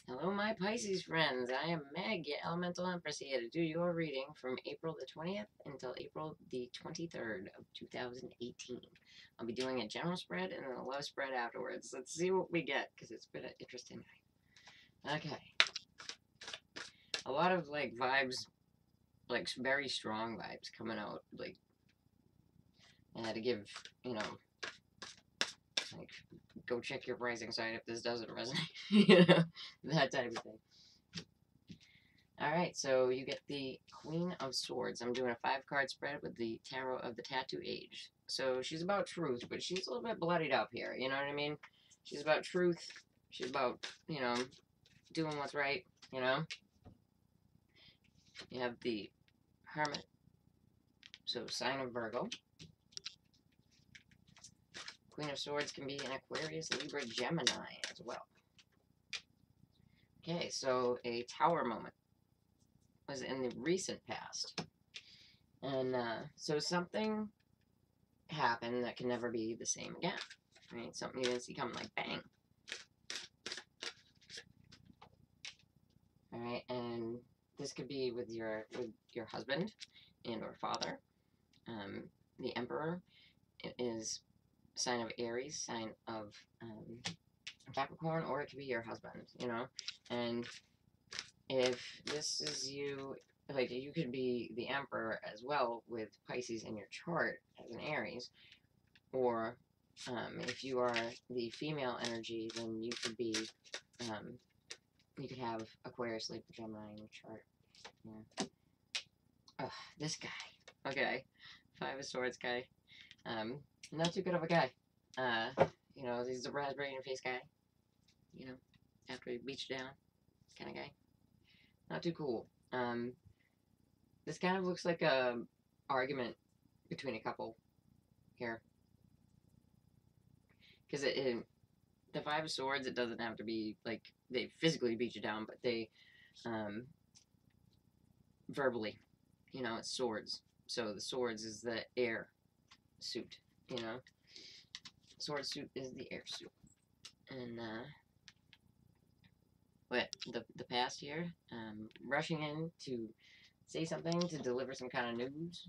Hello, my Pisces friends. I am Meg, your elemental empress, here to do your reading from April the 20th until April the 23rd of 2018. I'll be doing a general spread and then a love spread afterwards. Let's see what we get, because it's been an interesting night. Okay. A lot of, vibes, very strong vibes coming out, I had to give, go check your rising sign if this doesn't resonate, that type of thing. Alright, so you get the Queen of Swords. I'm doing a 5-card spread with the Tarot of the Tattoo Age. So she's about truth, but she's a little bit bloodied up here, you know what I mean? She's about truth. She's about, doing what's right, You have the Hermit. So sign of Virgo. Queen of Swords can be an Aquarius, Libra, Gemini as well. Okay, so a Tower moment was in the recent past. And so something happened that can never be the same again. Right? Something you didn't see coming, like bang. Alright, and this could be with your husband and or father. The Emperor is sign of Aries, sign of Capricorn, or it could be your husband, And if this is you, you could be the Emperor as well with Pisces in your chart as an Aries, or if you are the female energy, then you could be, you could have Aquarius, Libra, Gemini in your chart. Yeah. Ugh, this guy. Okay. 5 of Swords guy. Not too good of a guy. He's the raspberry in your face guy. After he beats you down kind of guy. Not too cool. This kind of looks like a argument between a couple here. Because the 5 of Swords, it doesn't have to be, they physically beat you down, but they, verbally, it's swords. So the swords is the air suit, Sword suit is the air suit. And, the past here, rushing in to say something, to deliver some kind of news,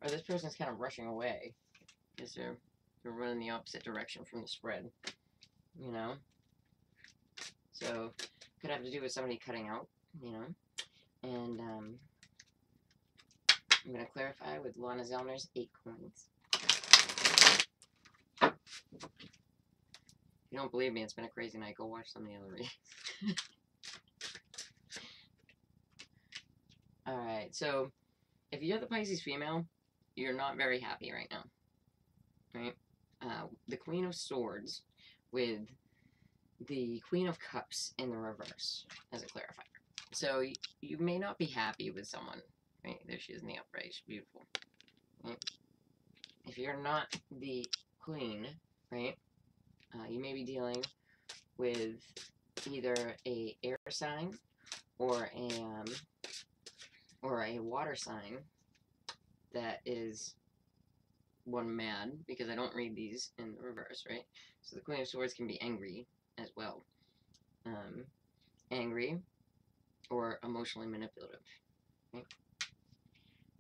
Or this person's kind of rushing away, because they're running the opposite direction from the spread, So, could have to do with somebody cutting out, And, I'm going to clarify with Lana Zellner's 8 coins. If you don't believe me, it's been a crazy night. Go watch some of the other readings. Alright, so if you're the Pisces female, you're not very happy right now. Right? The Queen of Swords with the Queen of Cups in the reverse as a clarifier. So you may not be happy with someone. Right? There she is in the upright. She's beautiful. Right? If you're not the queen, right, you may be dealing with either a air sign or a water sign that is one mad, because I don't read these in the reverse, right? So the Queen of Swords can be angry as well. Angry or emotionally manipulative. Right?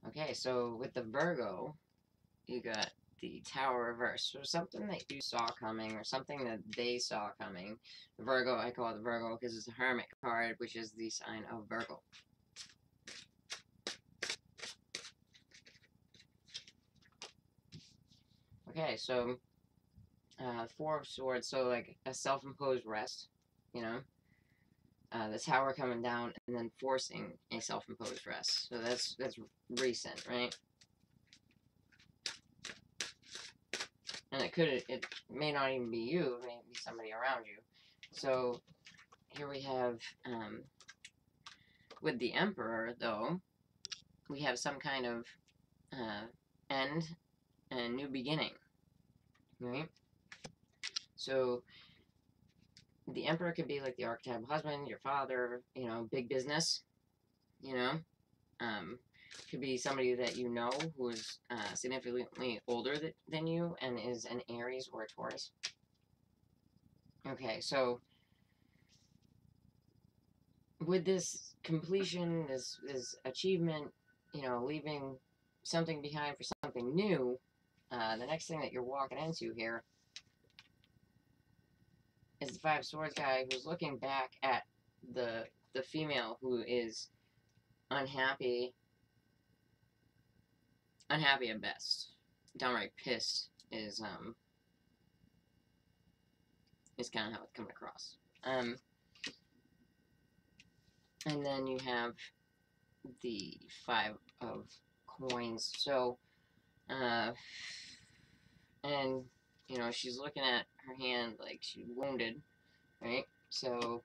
Okay, so with the Virgo, you got the Tower reverse. So something that you saw coming, or something that they saw coming. The Virgo, I call it the Virgo because it's a Hermit card, which is the sign of Virgo. Okay, so 4 of Swords, so like a self-imposed rest, the Tower coming down and then forcing a self-imposed rest. So that's recent, right? And it may not even be you, it may be somebody around you. So here we have, with the Emperor, though, we have some kind of end and new beginning, right? So the Emperor could be like the archetypal husband, your father, big business, could be somebody that who is significantly older than you and is an Aries or a Taurus. Okay, so with this completion, this achievement, you know, leaving something behind for something new, the next thing that you're walking into here is the Five Swords guy who's looking back at the female who is unhappy at best, downright pissed is kind of how it's coming across. And then you have the Five of Coins. So, and you know, she's looking at her hand like she's wounded, right? So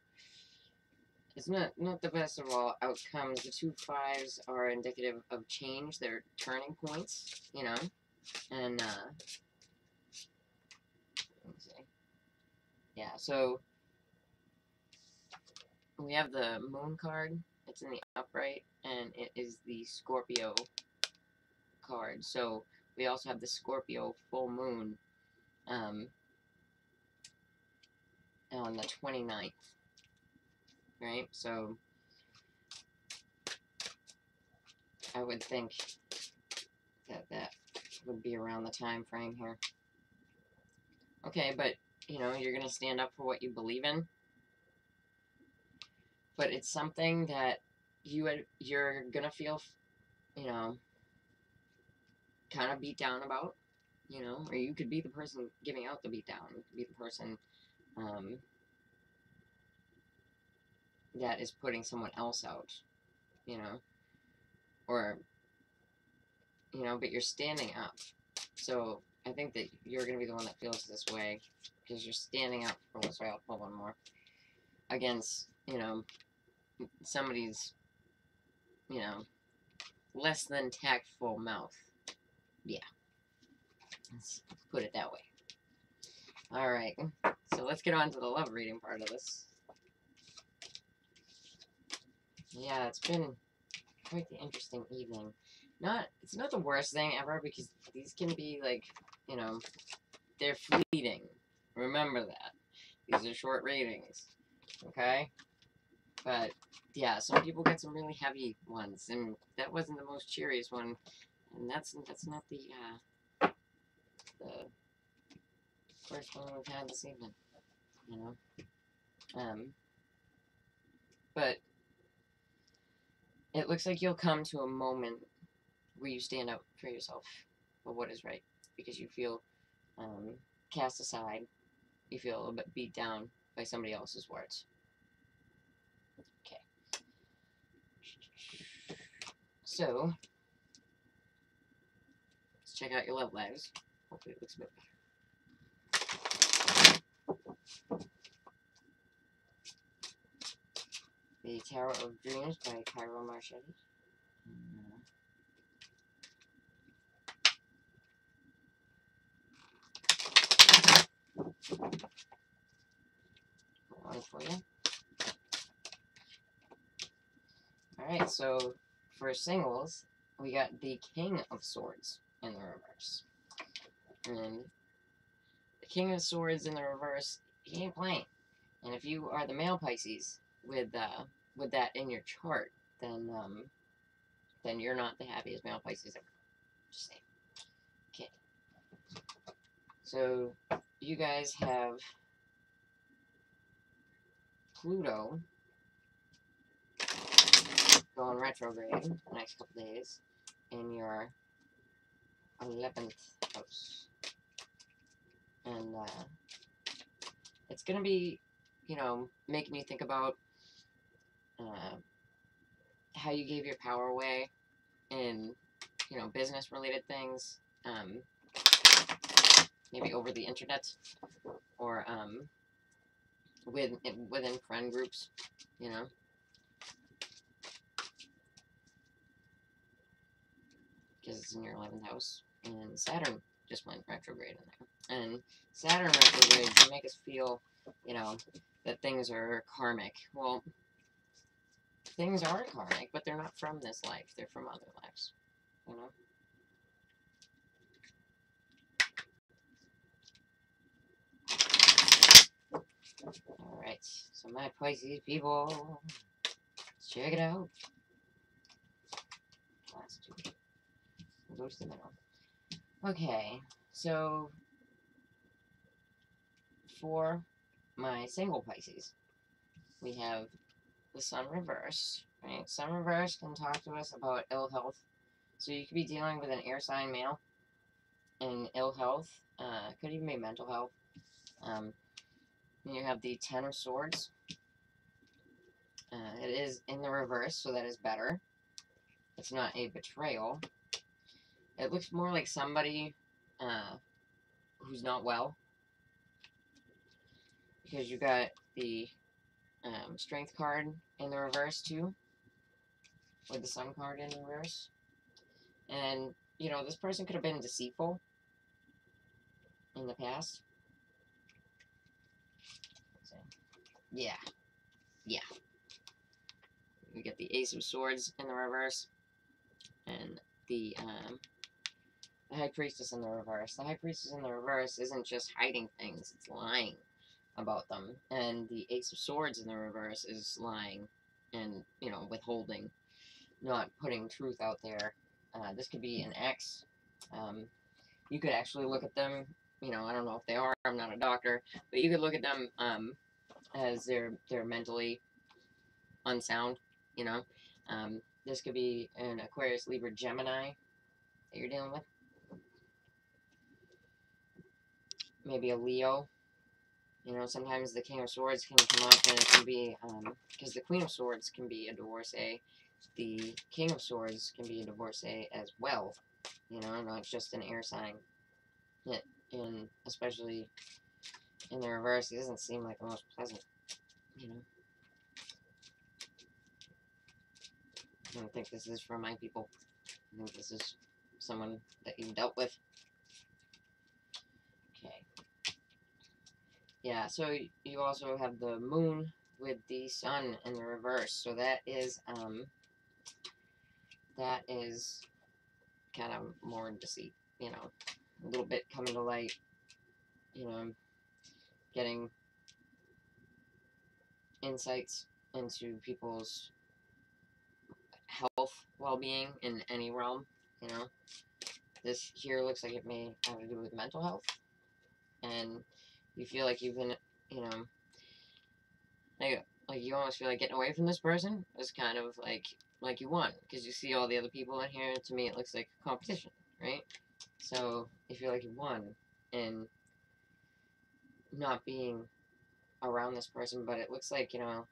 it's not the best of all outcomes. The two fives are indicative of change. They're turning points, you know, and let me see. Yeah, so we have the Moon card. It's in the upright, and it is the Scorpio card. So we also have the Scorpio full moon on the 29th, right? So I would think that would be around the time frame here. Okay, but you know, you're gonna stand up for what you believe in, but it's something that you're gonna feel, you know, kind of beat down about, you know, or you could be the person giving out the beat down. You could be the person that is putting someone else out, you know, or you know, but you're standing up. So I think that you're gonna be the one that feels this way because you're standing up for what's right. I'll pull one more against, you know, somebody's, you know, less than tactful mouth. Yeah, let's put it that way. All right, so let's get on to the love reading part of this. Yeah, it's been quite the interesting evening. It's not the worst thing ever because these can be like, you know, they're fleeting. Remember that. These are short readings, okay? But yeah, some people get some really heavy ones, and that wasn't the most cheeriest one, and that's not the first one we've had this evening, you know. But it looks like you'll come to a moment where you stand up for yourself for what is right because you feel cast aside, you feel a little bit beat down by somebody else's words. Okay. So, let's check out your love lives. Hopefully it looks a bit better. The Tarot of Dreams by Cairo Marchetti. One for you. Alright, so for singles, we got the King of Swords in the reverse. And the King of Swords in the reverse, he ain't playing. And if you are the male Pisces with that in your chart, then you're not the happiest male Pisces ever. Just saying. Okay. So you guys have Pluto going retrograde the next couple days in your 11th house. And it's going to be, you know, making you think about how you gave your power away in, you know, business-related things, maybe over the internet or within friend groups, you know. Because it's in your 11th house, and Saturn just went retrograde in there. And Saturn retrogrades can make us feel, you know, that things are karmic. Well, things are karmic, but they're not from this life. They're from other lives, you know. Alright, so my Pisces people, let's check it out. Last two. We'll go to the middle. Okay, so for my single Pisces, we have the Sun reverse, right? Sun reverse can talk to us about ill health. So you could be dealing with an air sign male and ill health. Could even be mental health. You have the Ten of Swords. It is in the reverse, so that is better. It's not a betrayal. It looks more like somebody who's not well. Because you got the Strength card in the reverse, too. With the Sun card in the reverse. And, you know, this person could have been deceitful in the past. Yeah. Yeah. We get the Ace of Swords in the reverse. And the High Priestess in the reverse. The High Priestess in the reverse isn't just hiding things, it's lying about them. And the Ace of Swords in the reverse is lying and, you know, withholding, not putting truth out there. This could be an ex. You could actually look at them, you know, I don't know if they are, I'm not a doctor, but you could look at them as they're mentally unsound, you know. This could be an Aquarius, Libra, Gemini that you're dealing with. Maybe a Leo. You know, sometimes the King of Swords can come up and it can be, because the Queen of Swords can be a divorcee. The King of Swords can be a divorcee as well. You know, not just an air sign. And especially in the reverse, he doesn't seem like the most pleasant, you know. I don't think this is for my people. I think this is someone that you've dealt with. Okay. Yeah, so you also have the Moon with the Sun in the reverse. So that is kind of more deceit, you know. A little bit coming to light, you know, getting insights into people's health, well-being in any realm, you know. This here looks like it may have to do with mental health, and you feel like you've been, you know, like you almost feel like getting away from this person is kind of like you won, because you see all the other people in here, and to me it looks like competition, right? So you feel like you won, and not being around this person, but it looks like, you know,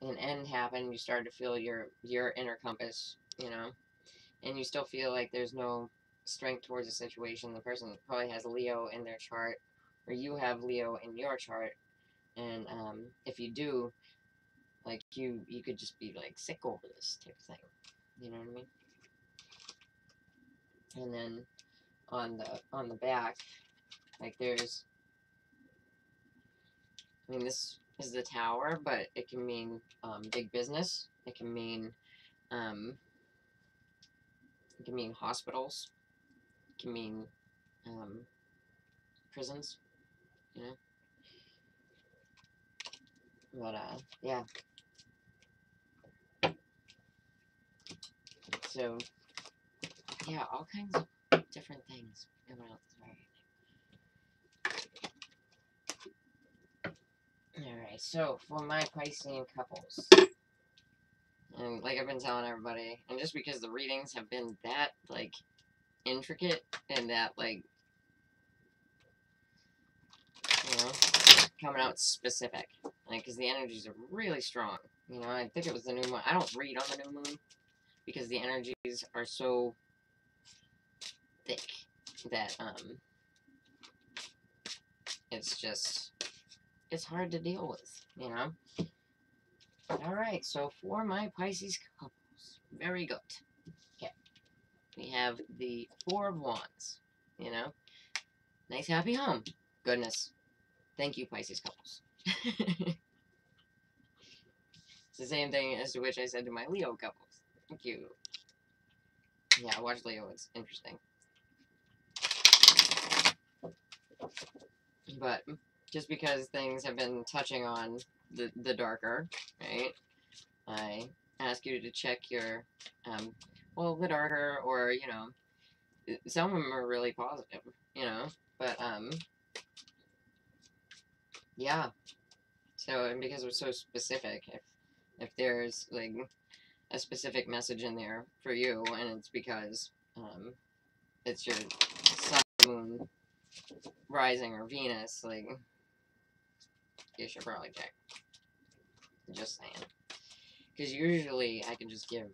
an end happened, you started to feel your inner compass, you know, and you still feel like there's no strength towards the situation. The person probably has Leo in their chart, or you have Leo in your chart, and if you do, like you could just be like sick over this type of thing, you know what I mean? And then on the back, like there's, I mean, this is the Tower, but it can mean big business. It can mean hospitals. It can mean prisons, you know. But yeah. So yeah, all kinds of different things going on this very Alright, so for my Piscean couples, and like I've been telling everybody, and just because the readings have been that, like, intricate, and that, like, you know, coming out specific, like, because the energies are really strong, you know. I think it was the new moon. I don't read on the new moon, because the energies are so thick that, it's just, it's hard to deal with, you know. Alright, so for my Pisces couples, very good. Okay, we have the Four of Wands, you know. Nice happy home. Goodness. Thank you, Pisces couples. It's the same thing as to which I said to my Leo couples. Thank you. Yeah, watch Leo, it's interesting. But just because things have been touching on the darker, right? I ask you to check your, well, the darker, or, you know, some of them are really positive, you know, but, yeah. So, and because we're so specific, if there's, like, a specific message in there for you, and it's because, it's your sun, moon, rising, or Venus, like, you should probably check. Just saying. Because usually I can just give,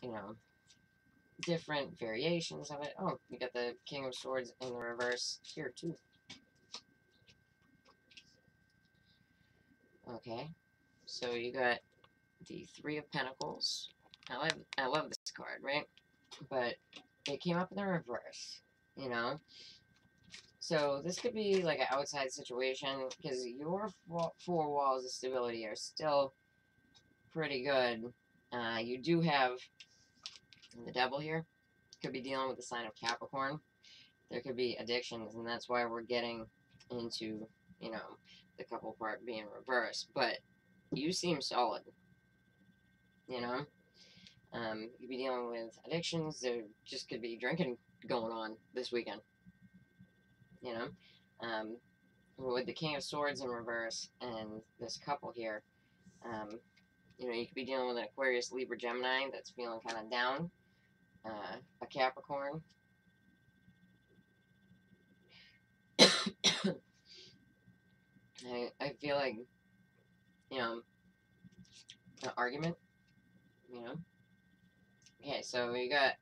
you know, different variations of it. Oh, you got the King of Swords in the reverse here, too. Okay. So you got the Three of Pentacles. I love this card, right? But it came up in the reverse, you know? So this could be like an outside situation, because your four walls of stability are still pretty good. You do have the Devil here. Could be dealing with the sign of Capricorn. There could be addictions, and that's why we're getting into, you know, the couple part being reversed. But you seem solid, you know? You could be dealing with addictions. There just could be drinking going on this weekend, you know? With the King of Swords in reverse and this couple here, you know, you could be dealing with an Aquarius, Libra, Gemini that's feeling kind of down. A Capricorn. I feel like, you know, an argument, you know? Okay, so you got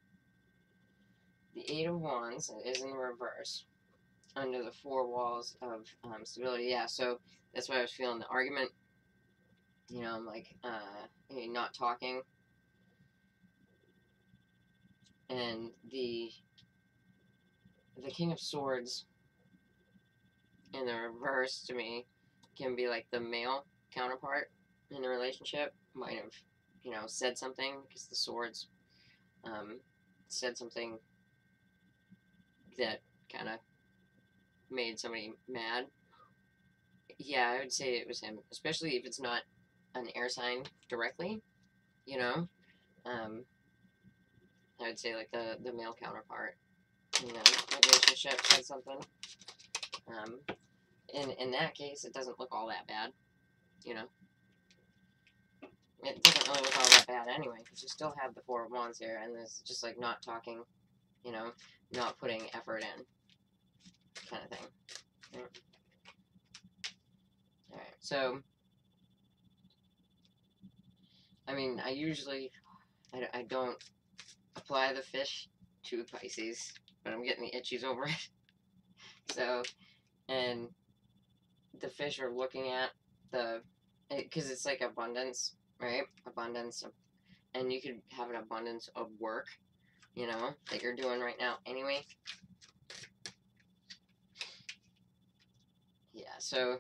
the Eight of Wands is in the reverse under the four walls of stability. Yeah, so that's why I was feeling the argument. You know, I'm like, not talking. And the King of Swords in the reverse to me can be like the male counterpart in the relationship. Might have, you know, said something, because the swords said something that kind of made somebody mad. Yeah, I would say it was him, especially if it's not an air sign directly, you know. I would say like the male counterpart in the relationship said something. In that case, it doesn't look all that bad, you know. It doesn't really look all that bad anyway, because you still have the Four of Wands here, and there's just like not talking, you know, not putting effort in, kind of thing. Right. All right, so I mean, I don't apply the fish to Pisces, but I'm getting the itchies over it. So, and the fish are looking at because it's like abundance, right? Abundance, and you could have an abundance of work, you know, that you're doing right now anyway. Yeah, so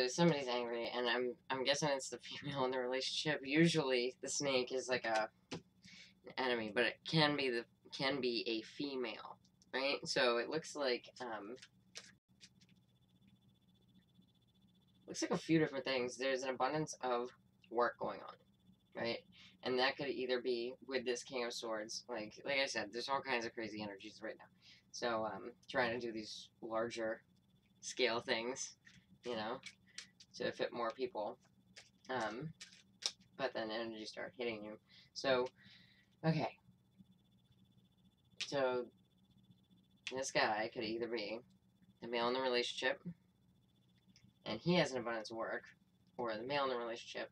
somebody's angry, and I'm guessing it's the female in the relationship. Usually the snake is like an enemy, but it can be a female, right? So it looks like a few different things. There's an abundance of work going on, right? And that could either be with this King of Swords, like I said, there's all kinds of crazy energies right now. So trying to do these larger scale things, you know, to fit more people. But then energies start hitting you. So, okay. So this guy could either be the male in the relationship, and he has an abundance of work, or the male in the relationship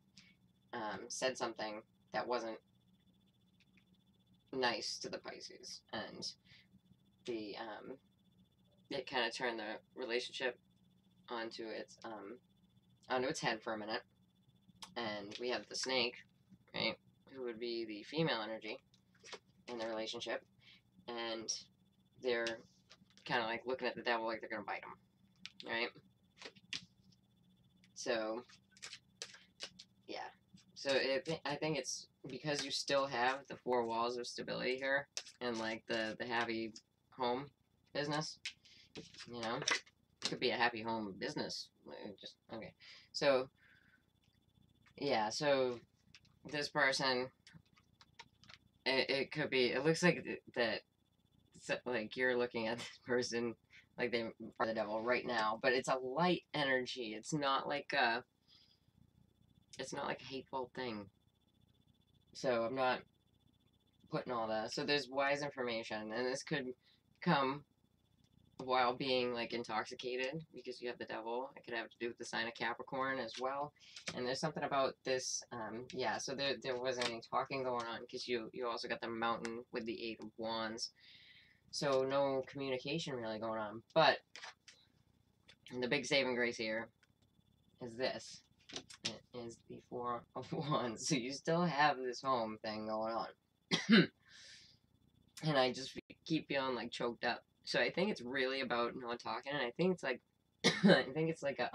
said something that wasn't nice to the Pisces, and it kind of turned the relationship onto its head for a minute. And we have the snake, right, who would be the female energy in the relationship, and they're kind of like looking at the devil like they're gonna bite him, right? So yeah, so I think it's because you still have the four walls of stability here, and like the happy home business, you know. could be a happy home business. Just okay. So yeah, so this person, it could be. It looks like that. So, like you're looking at this person like they are the devil right now, but it's a light energy. It's not like a hateful thing. So I'm not putting all that. So there's wise information, and this could come while being like intoxicated because you have the devil. It could have to do with the sign of Capricorn as well. And there's something about this. Yeah. So there wasn't any talking going on because you also got the mountain with the 8 of Wands. So no communication really going on. But the big saving grace here is this. It is the 4 of Wands. So you still have this home thing going on. And I just keep feeling like choked up. So I think it's really about not talking, and I think it's like, I think it's like a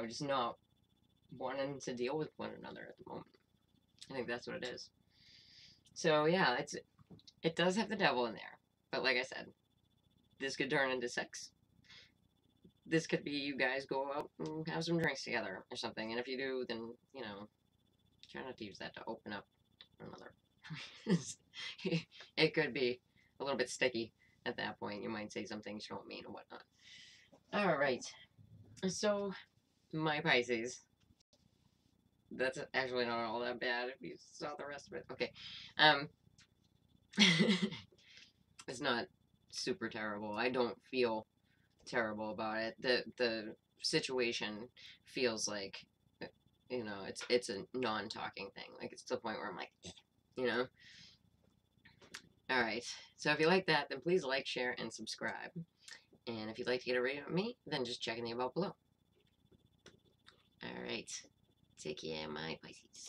just not wanting to deal with one another at the moment. I think that's what it is. So yeah, it does have the devil in there, but like I said, this could turn into sex. This could be you guys go out and have some drinks together or something, and if you do, then try not to use that to open up another. It could be a little bit sticky at that point. You might say some things you don't mean and whatnot. All right. So, my Pisces. That's actually not all that bad if you saw the rest of it. Okay. It's not super terrible. I don't feel terrible about it. The situation feels like it's a non-talking thing. Like it's to the point where I'm like, you know. All right. So if you like that, then please like, share, and subscribe. And if you'd like to get a reading with me, then just check in the about below. All right. Take care, my Pisces.